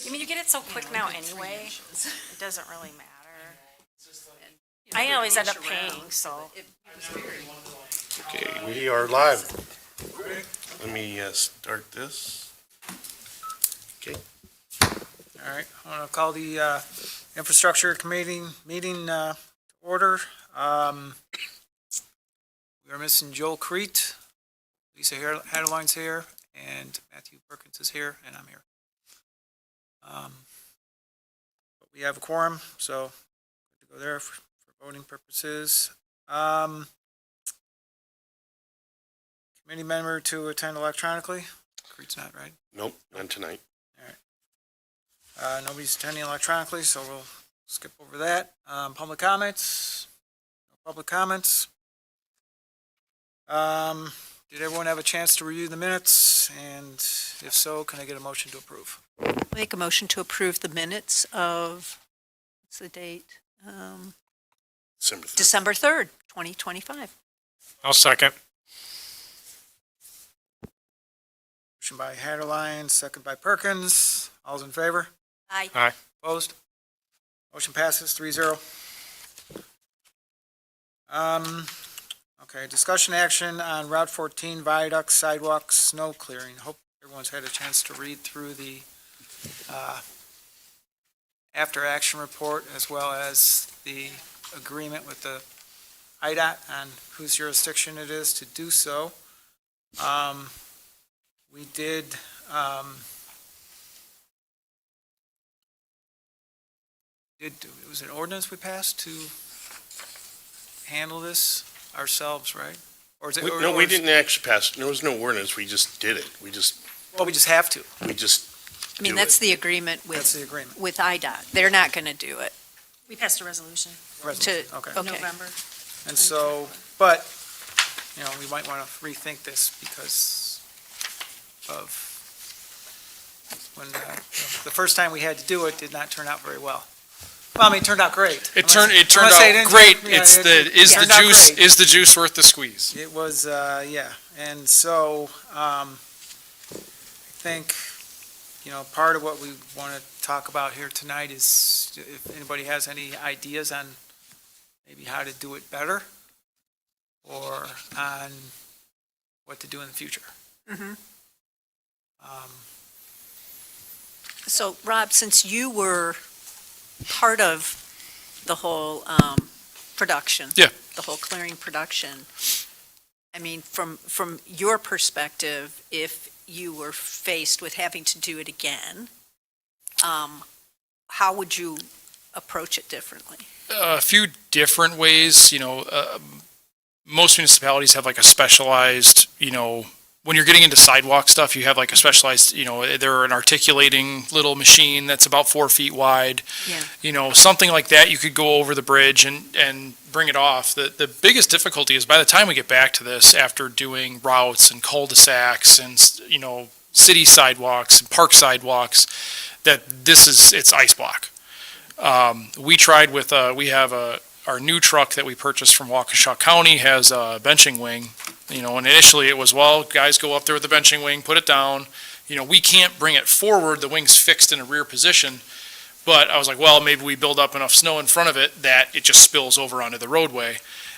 I mean, you get it so quick now anyway, it doesn't really matter. I always end up paying, so. Okay, we are live. Let me start this. Okay. All right, I'm going to call the Infrastructure Committee meeting to order. We are missing Joel Kriete, Lisa Haderlein's here, and Matthew Perkins is here, and I'm here. But we have a quorum, so good to go there for voting purposes. Committee member to attend electronically? Kreete's not, right? Nope, not tonight. Nobody's attending electronically, so we'll skip over that. Public comments? No public comments. Did everyone have a chance to review the minutes? And if so, can I get a motion to approve? Make a motion to approve the minutes of, what's the date? December 3rd. December 3rd, 2025. I'll second. Motion by Haderlein, second by Perkins. All's in favor? Aye. Aye. Opposed? Motion passes 3-0. Okay, discussion action on Route 14 viaduct sidewalk snow clearing. Hope everyone's had a chance to read through the after action report as well as the agreement with the IDOT on whose jurisdiction it is to do so. We did it was an ordinance we passed to handle this ourselves, right? Or is it? No, we didn't actually pass, there was no ordinance, we just did it. We just have to. I mean, that's the agreement That's the with, agreement. with IDOT. They're not going to do it. We passed a resolution Resolution, To- okay. okay. November. And so, but, you know, we might want to rethink this because of when, the first time we had to do it did not turn out very well. Well, I mean, it turned out great. It turned I'm gonna say it out didn't- great. yeah, It's it turned out great. is the juice worth the squeeze? It was, yeah, and so, I think, you know, part of what we want to talk about here tonight is if anybody has any ideas on maybe how to do it better or on what to do in the future. Mhm. So, Rob, since you were part of the whole production, Yeah. the whole clearing production, I mean, from your perspective, if you were faced with having to do it again, how would you approach it differently? A few different ways, most municipalities have like a specialized, when you're getting into sidewalk stuff, you have like a specialized, they're an articulating little machine that's about 4 feet wide. Yeah. Something like that, you could go over the bridge and bring it off. The biggest difficulty is by the time we get back to this, after doing routes and cul-de-sacs and, city sidewalks and park sidewalks, that it's ice block. We tried with, we have our new truck that we purchased from Waukesha County has a benching wing, and initially it was, well, guys go up there with the benching wing, put it down. We can't bring it forward. The wing's fixed in a rear position. But I was like, well, maybe we build up enough snow in front of it that it just spills over onto the roadway.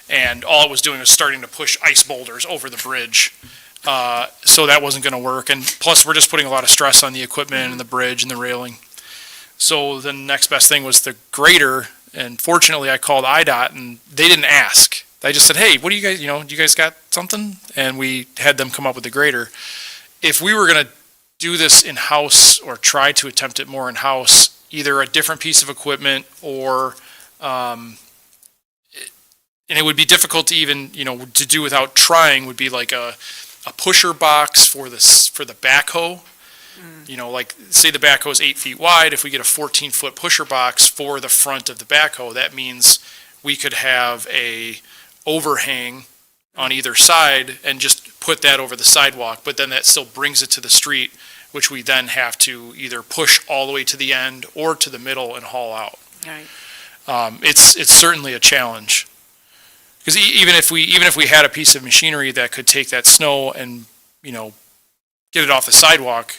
And all it was doing was starting to push ice boulders over the bridge. So that wasn't going to work. And plus, we're just putting a lot of stress on the equipment and the bridge and the railing. So the next best thing was the grader. And fortunately, I called IDOT and they didn't ask. They just said, hey, what do you guys, do you guys got something? And we had them come up with the grader. If we were going to do this in-house or try to attempt it more in-house, either a different piece of equipment or, and it would be difficult to even, to do without trying, would be like a pusher box for the backhoe. Like say the backhoe is 8 feet wide. If we get a 14-foot pusher box for the front of the backhoe, that means we could have a overhang on either side and just put that over the sidewalk. But then that still brings it to the street, which we then have to either push all the way to the end or to the middle and haul out. Right. It's certainly a challenge. Because even if we had a piece of machinery that could take that snow and, get it off the sidewalk,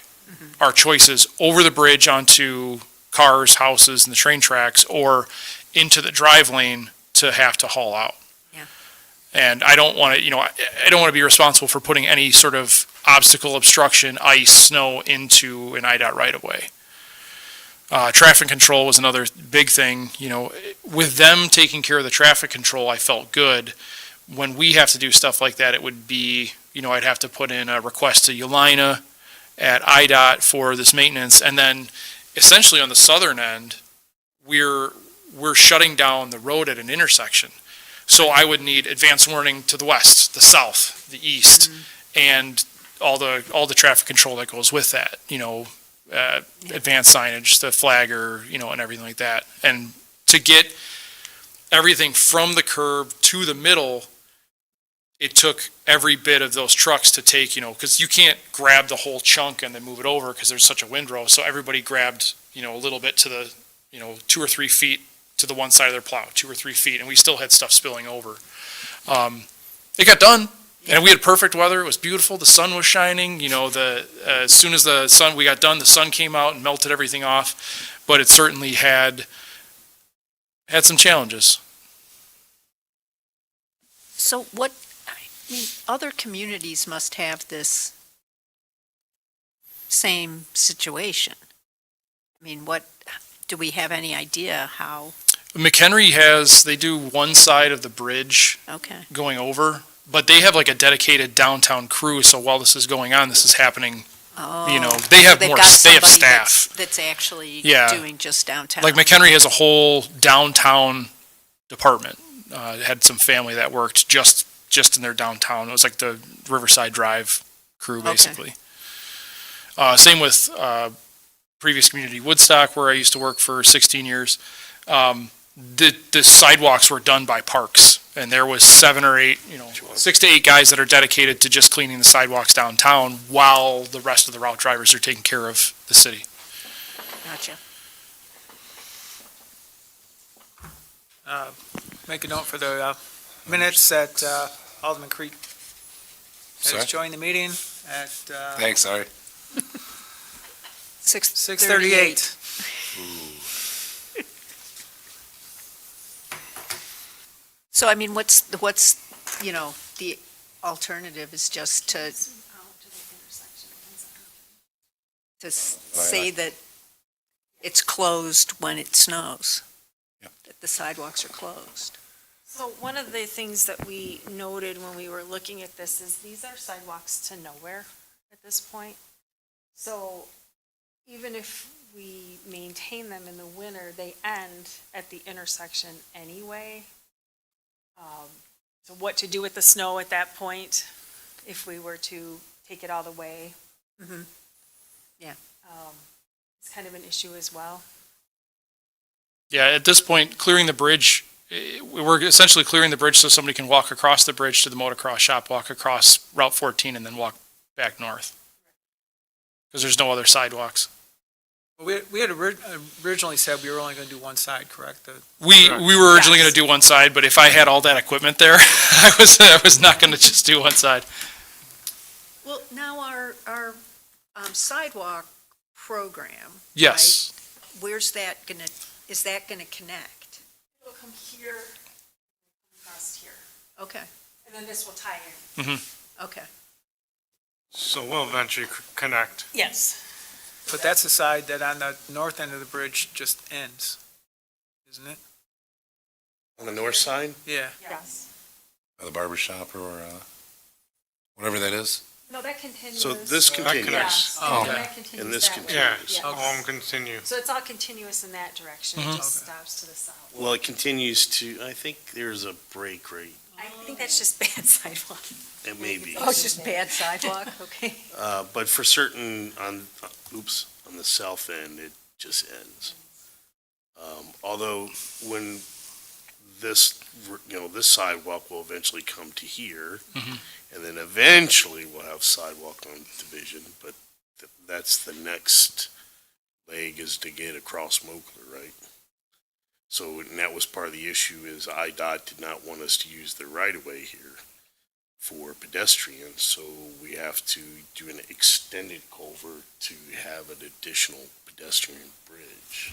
our choices over the bridge onto cars, houses, and the train tracks, or into the drive lane to have to haul out. Yeah. And I don't want to, I don't want to be responsible for putting any sort of obstacle, obstruction, ice, snow into an IDOT right-of-way. Traffic control was another big thing, with them taking care of the traffic control, I felt good. When we have to do stuff like that, it would be, I'd have to put in a request to Ulina at IDOT for this maintenance, and then essentially on the southern end, we're shutting down the road at an intersection. So I would need advance warning to the west, the south, the east, and all the traffic control that goes with that, advanced signage, the flagger, and everything like that. And to get everything from the curb to the middle, it took every bit of those trucks to take, because you can't grab the whole chunk and then move it over because there's such a windrow. So everybody grabbed, a little bit to the, 2 or 3 feet to the one side of their plow, 2 or 3 feet, and we still had stuff spilling over. It got done, and we had perfect weather. It was beautiful. The sun was shining. As soon as we got done, the sun came out and melted everything off. But it certainly had some challenges. So other communities must have this same situation. Do we have any idea how? McHenry they do one side of the bridge Okay. going over, but they have like a dedicated downtown crew. So while this is going on, this is happening. Oh, They have they've more. got They have somebody staff. that's actually Yeah. doing just downtown. Like McHenry has a whole downtown department. Had some family that worked just in their downtown. It was like the Riverside Drive crew, basically. Same with previous community Woodstock, where I used to work for 16 years. The sidewalks were done by Parks, and there was 7 or 8, 6 to 8 guys that are dedicated to just cleaning the sidewalks downtown while the rest of the route drivers are taking care of the city. Gotcha. Make a note for the minutes that Alderman Kriete Sorry? has joined the meeting at Thanks, sorry. 6:38. So, what's, the alternative is just to say that it's closed when it snows. Yep. That the sidewalks are closed. So one of the things that we noted when we were looking at this is these are sidewalks to nowhere at this point. So even if we maintain them in the winter, they end at the intersection anyway. So what to do with the snow at that point, if we were to take it all the way? Yeah. It's kind of an issue as well. Yeah, at this point, clearing the bridge, we're essentially clearing the bridge so somebody can walk across the bridge to the motocross shop, walk across Route 14, and then walk back north. Because there's no other sidewalks. We had originally said we were only going to do one side, correct? We were originally going to do one side, but if I had all that equipment there, I was not going to just do one side. Well, now our sidewalk program. Yes. Right, where's that is that gonna connect? It'll come here, across here, Okay, and then this will tie in. okay. So we'll eventually connect. Yes. But that's the side that on the north end of the bridge just ends, isn't it? On the north side? Yeah. Yes. Or the barber shop or whatever that is. No, that continues. So this continues. Yes, Oh, and okay. that continues And this that way. continues. Yeah, Yes. all continue. So it's all continuous in that direction, it just stops to the south. Well, it continues to, I think there's a break rate. I think that's just bad sidewalk. It may be. Oh, it's just bad sidewalk, okay. But for certain, on the south end, it just ends. Although when this sidewalk will eventually come to here, and then eventually we'll have sidewalk on Division, but that's the next leg is to get across Moakler, right? So, and that was part of the issue is IDOT did not want us to use the right-of-way here for pedestrians, so we have to do an extended culvert to have an additional pedestrian bridge.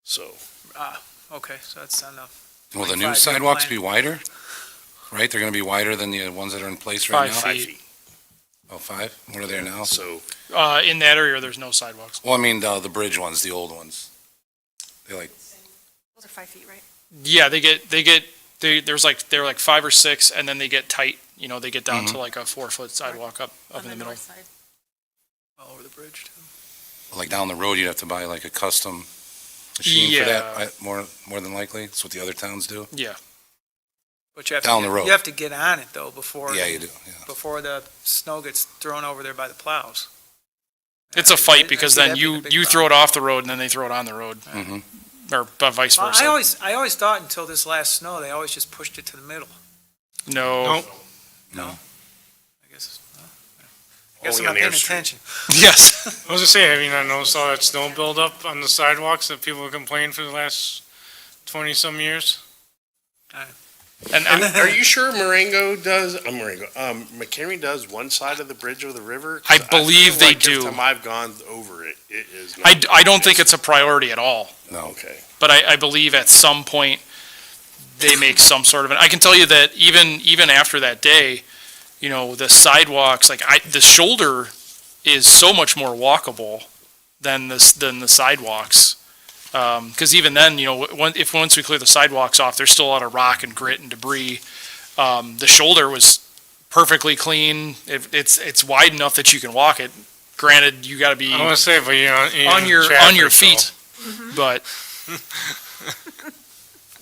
So, Okay, so that's on the, Will the Like new 5-year sidewalks plan. be wider? Right, they're gonna be wider than the ones that are in place right now? 5 5 feet. Oh, 5? What are they now? So, In that area, there's no sidewalks. Well, I mean, the bridge ones, the old ones. They like, Those are 5 feet, right? Yeah, they're like 5 or 6, and then they get tight, they get down to like a 4-foot sidewalk up On in the the middle. north side. over the bridge too. like down the road, you'd have to buy like a custom machine for that, Yeah. more than likely. That's what the other towns do. Yeah. But you have Down to, the road. you have to get on it though before. Yeah, you do, yeah. Before the snow gets thrown over there by the plows. It's a I fight because see then that being a big you throw it off the road and then they throw it on the road, Mm-hmm. or vice Well, versa. I always thought until this last snow, they always just pushed it to the middle. No. Nope. No. I guess, well, I guess Only I'm on not paying Air Street. attention. Yes. I was gonna say, have you not noticed all that snow buildup on the sidewalks that people have complained for the last 20-some years? And are you sure McHenry does one side of the bridge over the river? 'Cause I believe feel they like do. Every time I've gone over it, it is not. I don't think it's a priority at all, No. Okay. but I believe at some point they make some sort of I can tell you that even after that day, the sidewalks, the shoulder is so much more walkable than the sidewalks. Because even then, once we clear the sidewalks off, there's still a lot of rock and grit and debris. The shoulder was perfectly clean. It's wide enough that you can walk it. Granted, you got to be I want to say, but you're on your traffic, feet, but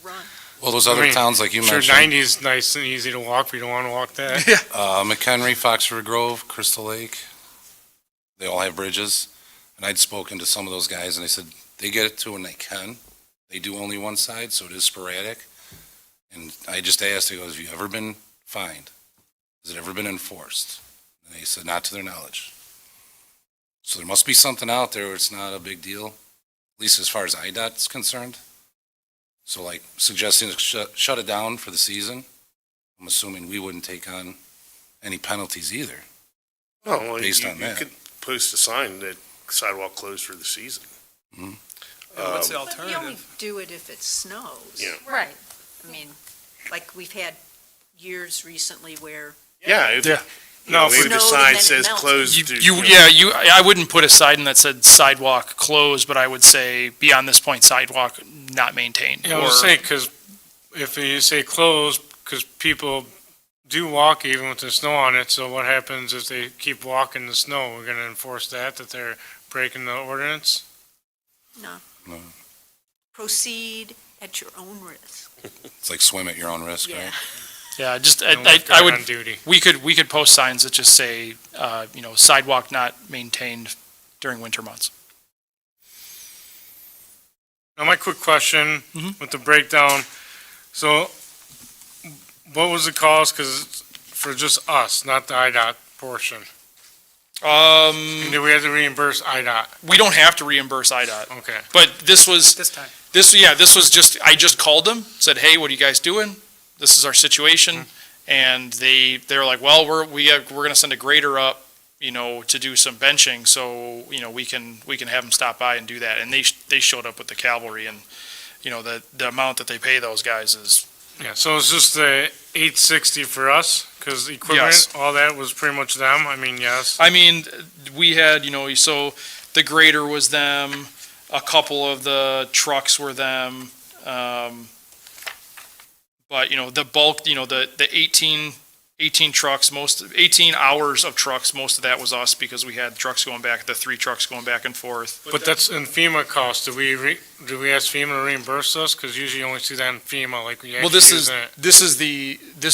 Run. Well, those other I mean, towns, like you Sure, mentioned, 90 is nice and easy to walk, but you don't want to walk that. McHenry, Fox River Grove, Crystal Lake, they all have bridges. And I'd spoken to some of those guys and they said they get it to when they can. They do only one side, so it is sporadic. And I just asked, I goes, have you ever been fined? Has it ever been enforced? And they said, not to their knowledge. So there must be something out there where it's not a big deal, at least as far as IDOT is concerned. So like suggesting to shut it down for the season, I'm assuming we wouldn't take on any penalties either. No, well, Based you on that. could post a sign that sidewalk closed for the season. And what's the But you only alternative? do it if it snows. Yeah. Right. I mean, like we've had years recently where Yeah. If, Yeah. No, maybe the Snow, sign and then it says melts. closed. I wouldn't put a sign that said sidewalk closed, but I would say beyond this point, sidewalk not maintained. Yeah, I was saying, because if you say closed, because people do walk even with the snow on it, so what happens if they keep walking the snow? We're gonna enforce that they're breaking the ordinance? No. No. Proceed at your own risk. It's like swim at your own risk, Yeah. right? Yeah, just, No I lifeguard would, on duty. we could post signs that just say, sidewalk not maintained during winter months. Now, my quick question with the breakdown, so what was the cost, because for just us, not the IDOT portion? And do we have to reimburse IDOT? We don't have to reimburse IDOT, Okay. but this was This time. this was just, I just called them, said, hey, what are you guys doing? This is our situation. And they're like, well, we're gonna send a grader up, to do some benching, so, we can have them stop by and do that. And they showed up with the cavalry, and, the amount that they pay those guys is, Yeah, so it's just the 860 for us, because the equipment, Yes. all that was pretty much them? I mean, yes. I mean, we had, so the grader was them, a couple of the trucks were them, but, the bulk, the 18 trucks, 18 hours of trucks, most of that was us because we had trucks going back, the 3 trucks going back and forth. But that's in FEMA cost. Do we ask FEMA to reimburse us? Because usually you only see that in FEMA, like we Well, actually use it. this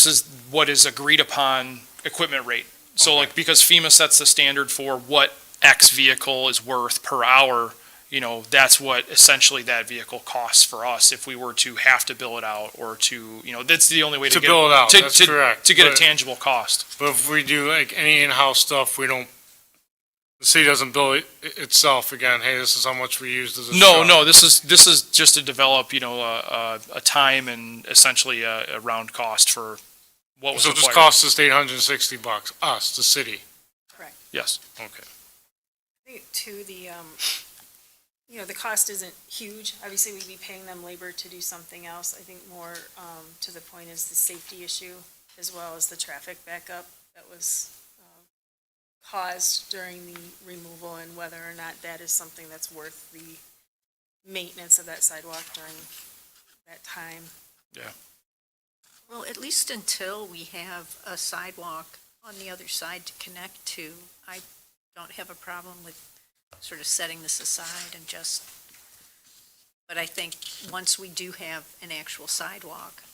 is what is agreed upon equipment rate. So Okay. like, because FEMA sets the standard for what X vehicle is worth per hour, that's what essentially that vehicle costs for us if we were to have to bill it out or to, that's the only way to To get. bill it out, to- that's to- correct. To get a But- tangible cost. But if we do like any in-house stuff, we don't The city doesn't bill itself again, hey, this is how much we used as a No, truck. no, this is just to develop, a time and essentially a round cost for what was So it just required. costs us $860, us, the city. Yes. Okay. I think too, the cost isn't huge. Obviously, we'd be paying them labor to do something else. I think more, to the point is the safety issue as well as the traffic backup that was, caused during the removal and whether or not that is something that's worth the maintenance of that sidewalk during that time. Well, at least until we have a sidewalk on the other side to connect to, I don't have a problem with sort of setting this aside and just, but I think once we do have an actual sidewalk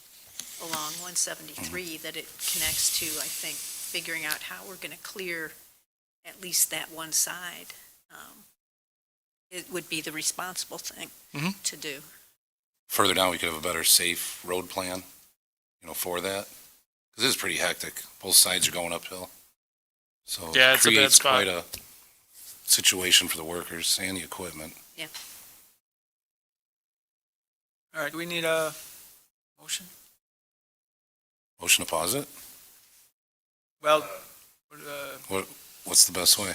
along 173 that it connects to, I think figuring out how we're going to clear at least that one side, it would be the responsible thing to do. Further down, we could have a better safe road plan, for that. Because it is pretty hectic. Both sides are going uphill. So Yeah, it it's a bad creates spot. quite a situation for the workers and the equipment. All right, do we need a motion? Motion to pause it? Well, What's the best way?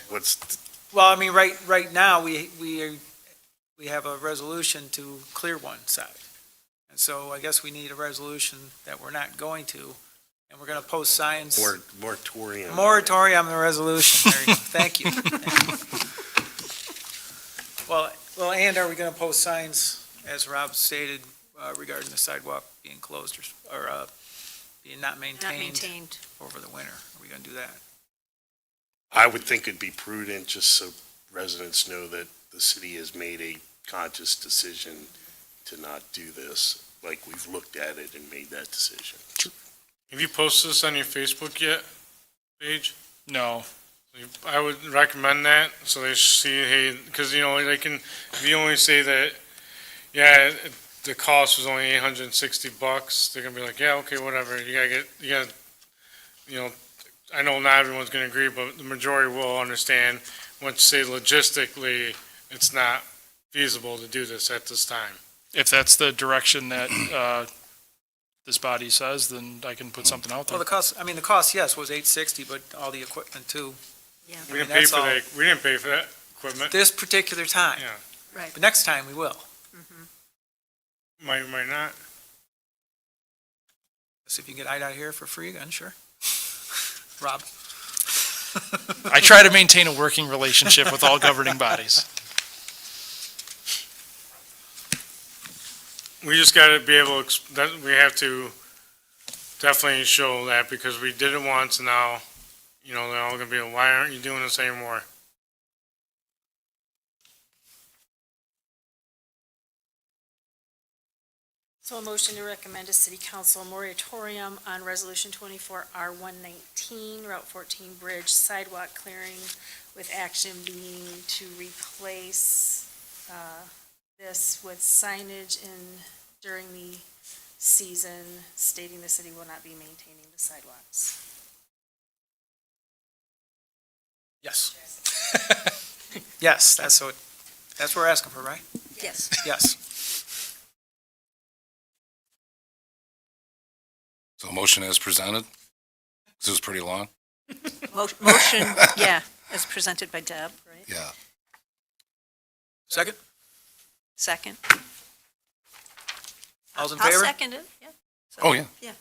I mean, right now, we have a resolution to clear one side. And so I guess we need a resolution that we're not going to, and we're gonna post signs. Moratorium. Moratorium on the resolution, there you go, thank you. Well, and are we gonna post signs, as Rob stated, regarding the sidewalk being closed or being not Not maintained maintained. over the winter? Are we gonna do that? I would think it'd be prudent, just so residents know that the city has made a conscious decision to not do this, like we've looked at it and made that decision. Have you posted this on your Facebook yet, page? No. I would recommend that, so they see, hey, because, they can, if you only say that, the cost was only $860, they're gonna be like, yeah, okay, whatever, you gotta, I know not everyone's gonna agree, but the majority will understand, once you say logistically, it's not feasible to do this at this time. If that's the direction that, this body says, then I can put something out Well, there. the cost, yes, was $860, but all the equipment too. Yeah, We didn't mean, pay that's for all. we didn't pay for that equipment, This particular time. yeah, right. But next time we will. might not. So if you can get IDOT here for free again, sure. Rob? I try to maintain a working relationship with all governing bodies. We just gotta be able, we have to definitely show that, because we did it once, and now, they're all gonna be, why aren't you doing this anymore? So a motion to recommend to city council a moratorium on resolution 24R119, Route 14 Bridge sidewalk clearing, with action being to replace, this with signage during the season stating the city will not be maintaining the sidewalks. Yes. Yes, that's what we're asking for, right? Yes. Yes. So motion as presented? 'Cause it was pretty long? Motion, yeah, as presented by Deb, right? Yeah. Second? Second. All's in I'll favor? second it, yeah. So- Oh, yeah. Yeah.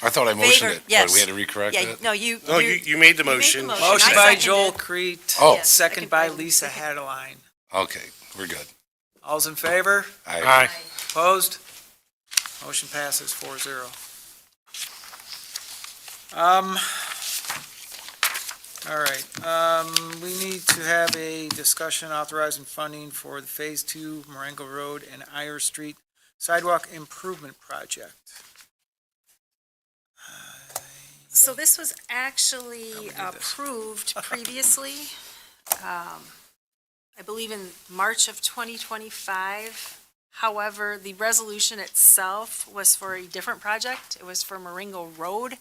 I thought I motioned Favor, it, but yes. we had to recorrect Yeah, it? no, you. No, you made the motion. motion. Motion I by seconded Joel it. Oh. Crete, Yes, second by Lisa Haderlein. Okay, we're good. All's in favor? Aye. Opposed? Motion passes 4-0. All right, we need to have a discussion authorizing funding for the Phase 2 Marengo Road and Iyer Street Sidewalk Improvement Project. So this was actually How we do this. approved previously, I believe in March of 2025. However, the resolution itself was for a different project. It was for Marengo Road,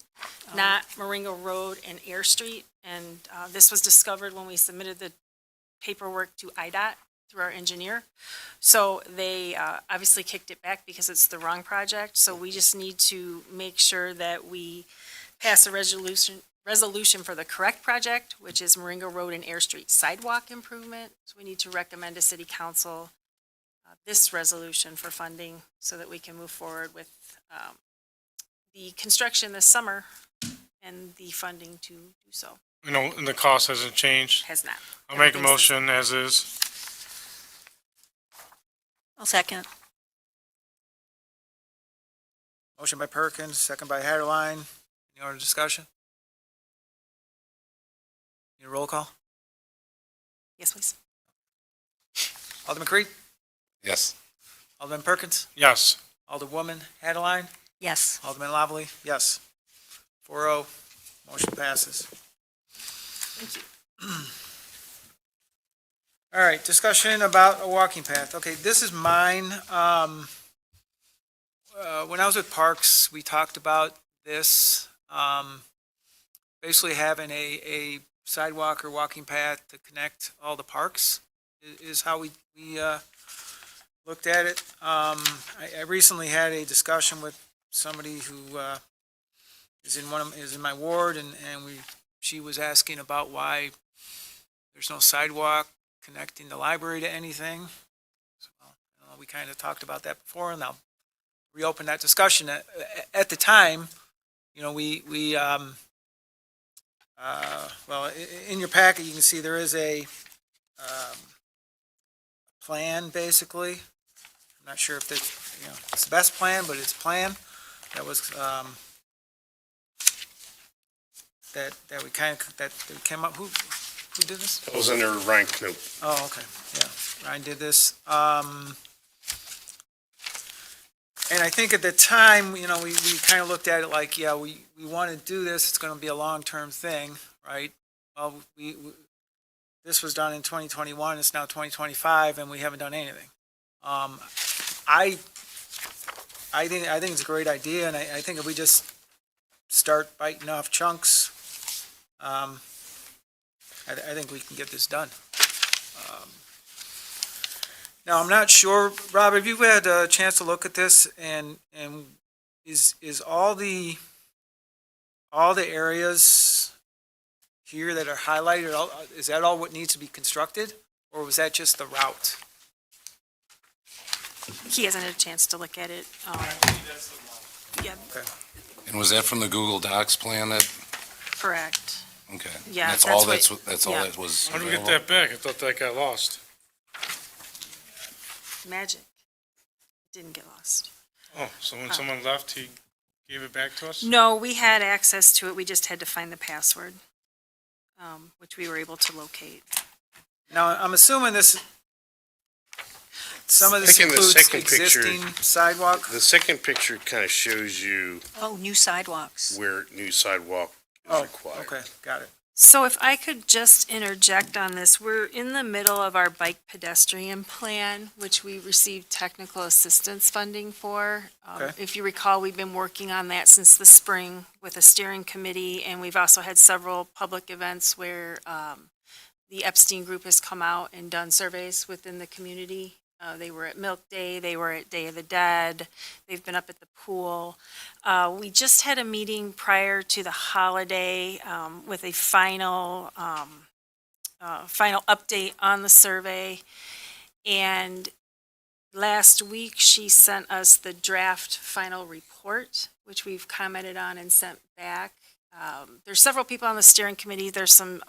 not Marengo Road and Air Street. And this was discovered when we submitted the paperwork to IDOT through our engineer. So they obviously kicked it back because it's the wrong project. So we just need to make sure that we pass a resolution for the correct project, which is Moringa Road and Air Street sidewalk improvement. So we need to recommend to City Council this resolution for funding so that we can move forward with the construction this summer and the funding to do so. You know, and the cost hasn't changed. Has not. I'll make a Everything's the motion as is. I'll second. Motion by Perkins, second by Haderlein. Any other discussion? Need a roll call? Yes, please. Alderman Kriete? Yes. Alderman Perkins? Yes. Alderwoman Haderlein? Yes. Alderman Lavallee? Yes. 4-0, motion passes. Thank you. All right, discussion about a walking path. Okay, this is mine. When I was with Parks, we talked about this, basically having a sidewalk or walking path to connect all the parks is how we looked at it. I recently had a discussion with somebody who is in my ward, and she was asking about why there's no sidewalk connecting the library to anything. So, we kind of talked about that before, and I'll reopen that discussion. At the time, well, in your packet, you can see there is a plan, basically. I'm not sure if it's the best plan, but it's a plan that was that we came up. Who did this? That was under Ryan Knoop. Oh, okay, yeah, Ryan did this. And I think at the time, we kind of looked at it like, yeah, we want to do this, it's going to be a long-term thing, right? Well, this was done in 2021, it's now 2025, and we haven't done anything. I think it's a great idea, and I think if we just start biting off chunks, I think we can get this done. Now, I'm not sure, Rob, have you had a chance to look at this, and is all the areas here that are highlighted, is that all what needs to be constructed, or was that just the route? He hasn't had a chance to look at it. Yeah, And was that from the Google Docs plan that, correct. okay. Yeah, That's all that's that's all yeah. that was How do we get available? that back? I thought that got lost. Magic. Didn't get lost. Oh, so when someone left, he gave it back to us? No, we had access to it. We just had to find the password, which we were able to locate. Now, I'm assuming some of this I think in the includes second picture- existing sidewalk? The second picture kind of shows you Oh, new sidewalks. where new sidewalk is Oh, required. okay, got it. So if I could just interject on this, we're in the middle of our bike pedestrian plan, which we received technical assistance funding for. Okay. If you recall, we've been working on that since the spring with a steering committee, and we've also had several public events where the Epstein Group has come out and done surveys within the community. They were at Milk Day, they were at Day of the Dead, they've been up at the pool. We just had a meeting prior to the holiday with a final update on the survey. And last week, she sent us the draft final report, which we've commented on and sent back. There's several people on the steering committee. There's some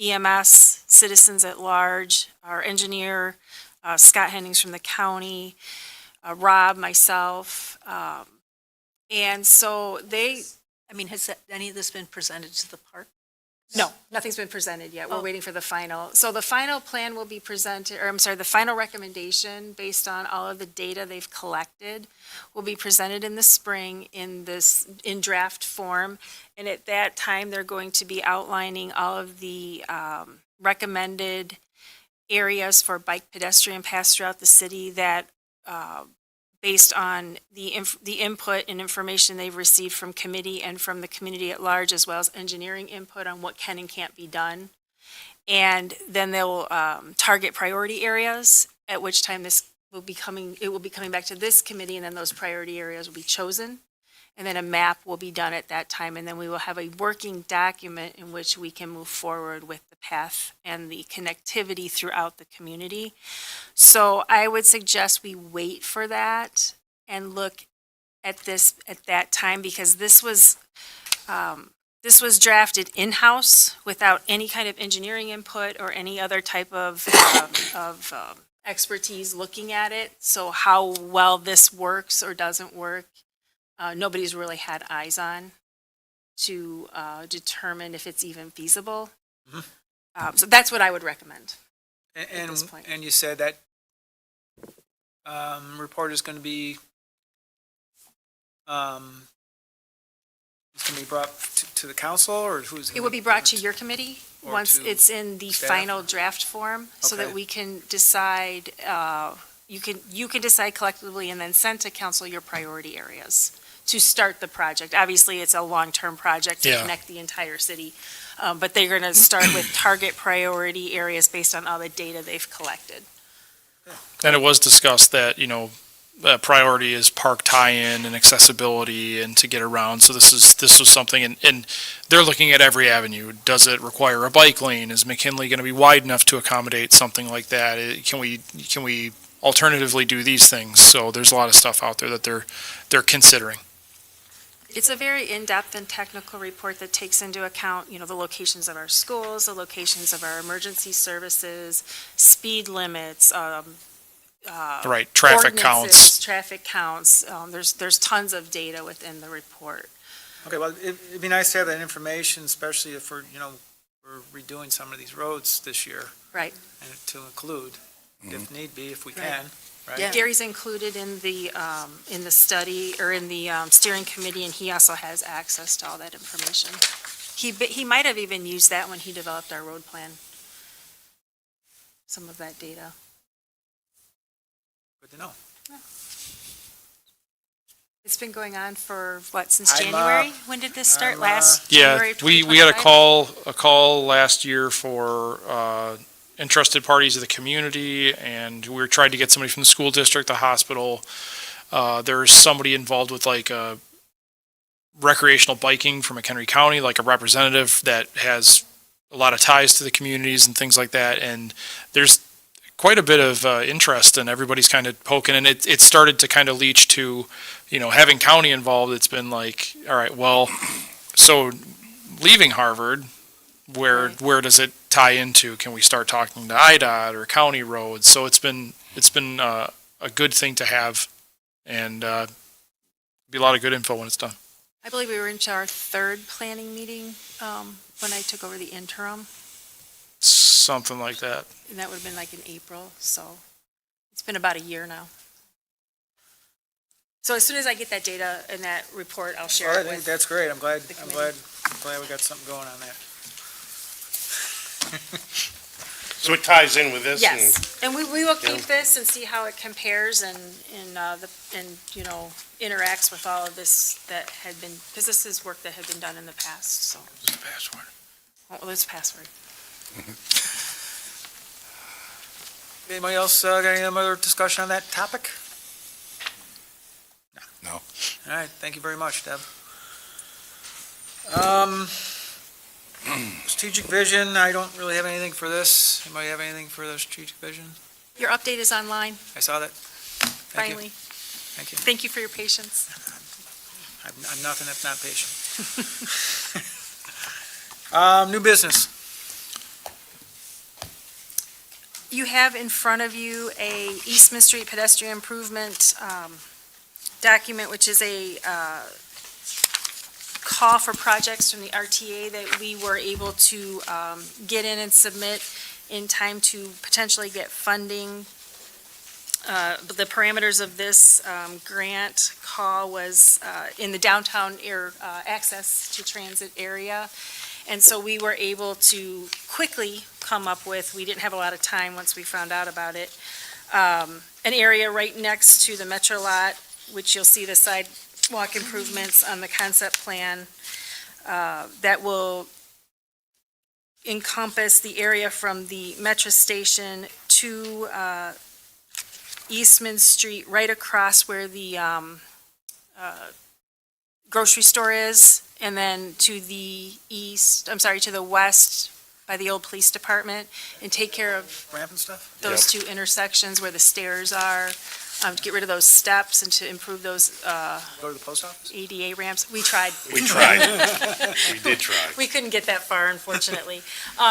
EMS, citizens at large, our engineer, Scott Hennings from the county, Rob, myself. And so Has any of this been presented to the park? no, nothing's been presented yet. We're Oh. waiting for the final. So the final plan will be presented, or I'm sorry, the final recommendation based on all of the data they've collected will be presented in the spring in draft form. And at that time, they're going to be outlining all of the recommended areas for bike pedestrian paths throughout the city that based on the input and information they've received from committee and from the community at large, as well as engineering input on what can and can't be done. And then they'll target priority areas, at which time it will be coming back to this committee, and then those priority areas will be chosen. And then a map will be done at that time, and then we will have a working document in which we can move forward with the path and the connectivity throughout the community. So I would suggest we wait for that and look at this at that time, because this was drafted in-house without any kind of engineering input or any other type of expertise looking at it. So how well this works or doesn't work, nobody's really had eyes on to determine if it's even feasible. So that's what I would recommend at this point. And you said that report is going to be brought to the council, or who's? It will be brought to your committee Or once to it's in the staff? final draft form, so that Okay. we can decide, you can decide collectively and then send to council your priority areas to start the project. Obviously, it's a long-term project to Yeah. connect the entire city, but they're going to start with target priority areas based on all the data they've collected. And it was discussed that, priority is park tie-in and accessibility and to get around. So this was something, and they're looking at every avenue. Does it require a bike lane? Is McKinley going to be wide enough to accommodate something like that? Can we alternatively do these things? So there's a lot of stuff out there that they're considering. It's a very in-depth and technical report that takes into account, the locations of our schools, the locations of our emergency services, speed limits, Right, traffic ordinances, counts. traffic counts. There's tons of data within the report. Okay, well, it'd be nice to have that information, especially if we're redoing some of these roads this year, Right. and to include, if need be, if we Right. can, right? Yeah. Gary's included in the study, or in the steering committee, and he also has access to all that information. He might have even used that when he developed our road plan. Some of that data. Good to know. It's been going on for, since I'm, January? When did this start? I'm, Last Yeah, January of we had a 2025? call last year for interested parties of the community, and we were trying to get somebody from the school district, the hospital. There's somebody involved with like recreational biking from McHenry County, like a representative that has a lot of ties to the communities and things like that. And there's quite a bit of interest, and everybody's kind of poking, and it started to kind of leach to, having county involved. It's been like, all right, well, so leaving Harvard, where does it tie into? Can we start talking to IDOT or county roads? So it's been a good thing to have, and be a lot of good info when it's done. I believe we were into our third planning meeting when I took over the interim, Something like that. and that would have been like in April, so it's been about a year now. So as soon as I get that data and that report, I'll share All it right, with. that's great. I'm glad the we got something going on there. So it ties in with this? Yes, and we will Yeah. keep this and see how it compares and interacts with all of this that had been, because this is work that had been done in the past, so. What's the password? Oh, there's a password. Anybody else got any other discussion on that topic? No. All right, thank you very much, Deb. Strategic vision, I don't really have anything for this. Anybody have anything for the strategic vision? Your update is online, I saw that. Thank you. finally. Thank you. Thank you for your patience. I'm nothing if not patient. New business. You have in front of you a Eastman Street pedestrian improvement document, which is a call for projects from the RTA that we were able to get in and submit in time to potentially get funding. The parameters of this grant call was in the downtown access to transit area. And so we were able to quickly come up with, we didn't have a lot of time once we found out about it, an area right next to the Metro lot, which you'll see the sidewalk improvements on the concept plan, that will encompass the area from the Metro station to Eastman Street, right across where the grocery store is, and then to the to the west by the old police department, and take care of Ramp and stuff? those two intersections where the stairs are, to get rid of those steps and to improve those Go to the post office? ADA ramps. We tried. We tried. We did try. We couldn't get that far, unfortunately.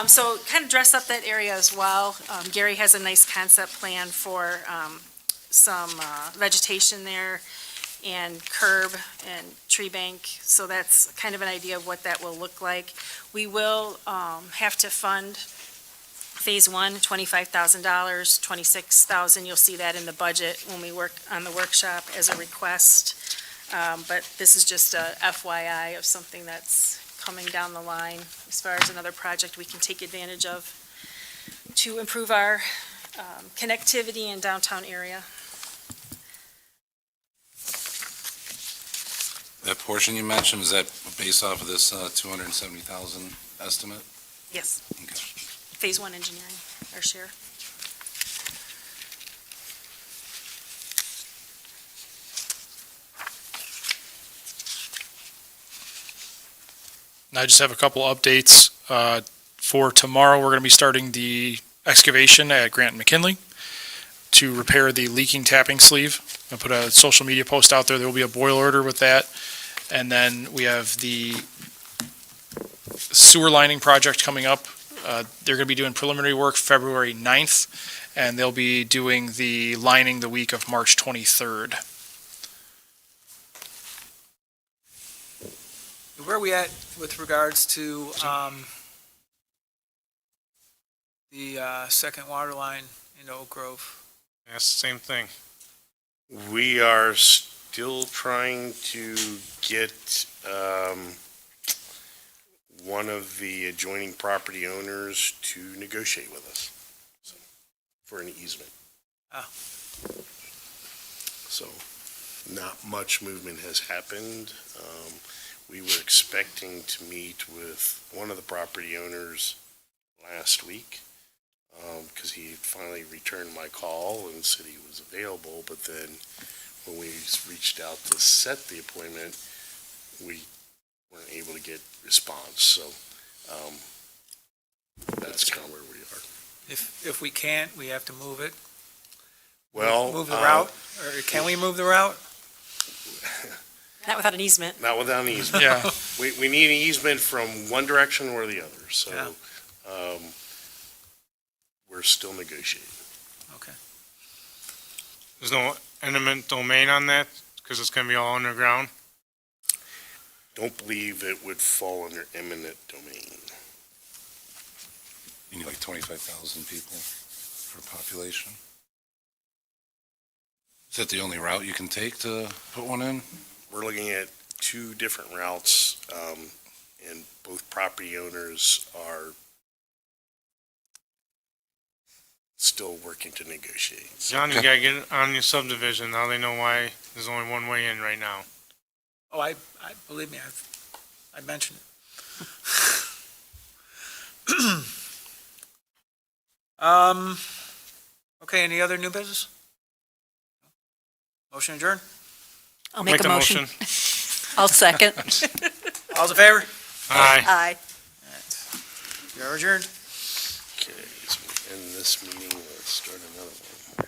So kind of dress up that area as well. Gary has a nice concept plan for some vegetation there and curb and tree bank. So that's kind of an idea of what that will look like. We will have to fund Phase 1, $25,000, $26,000. You'll see that in the budget when we work on the workshop as a request. But this is just a FYI of something that's coming down the line as far as another project we can take advantage of to improve our connectivity in downtown area. That portion you mentioned, is that based off of this 270,000 estimate? Yes, Okay. Phase 1 engineering, our share. And I just have a couple updates. For tomorrow, we're going to be starting the excavation at Grant and McKinley to repair the leaking tapping sleeve. I'll put a social media post out there. There will be a boil order with that. And then we have the sewer lining project coming up. They're going to be doing preliminary work February 9th, and they'll be doing the lining the week of March 23rd. Where are we at with regards to the second water line in Oak Grove? That's the same thing. We are still trying to get one of the adjoining property owners to negotiate with us for an easement. Ah. So not much movement has happened. We were expecting to meet with one of the property owners last week because he finally returned my call and said he was available, but then when we reached out to set the appointment, we weren't able to get response, so that's kind of where we are. If we can't, we have to move it. Well, Move the route, or can we move the route? Not without an easement. not without an easement. Yeah. We need an easement from one direction or the other, so Yeah. we're still negotiating. Okay. There's no eminent domain on that, because it's gonna be all underground. Don't believe it would fall under eminent domain. You need like 25,000 people for population. Is that the only route you can take to put one in? We're looking at two different routes, and both property owners are still working to negotiate. So John, you gotta get on your subdivision, now they know why there's only one way in right now. Oh, I believe me, I mentioned it. Okay, any other new business? Motion adjourned? I'll make a motion. I'll second. All's in favor? Aye. Aye. You're adjourned. Okay, so we end this meeting, let's start another one.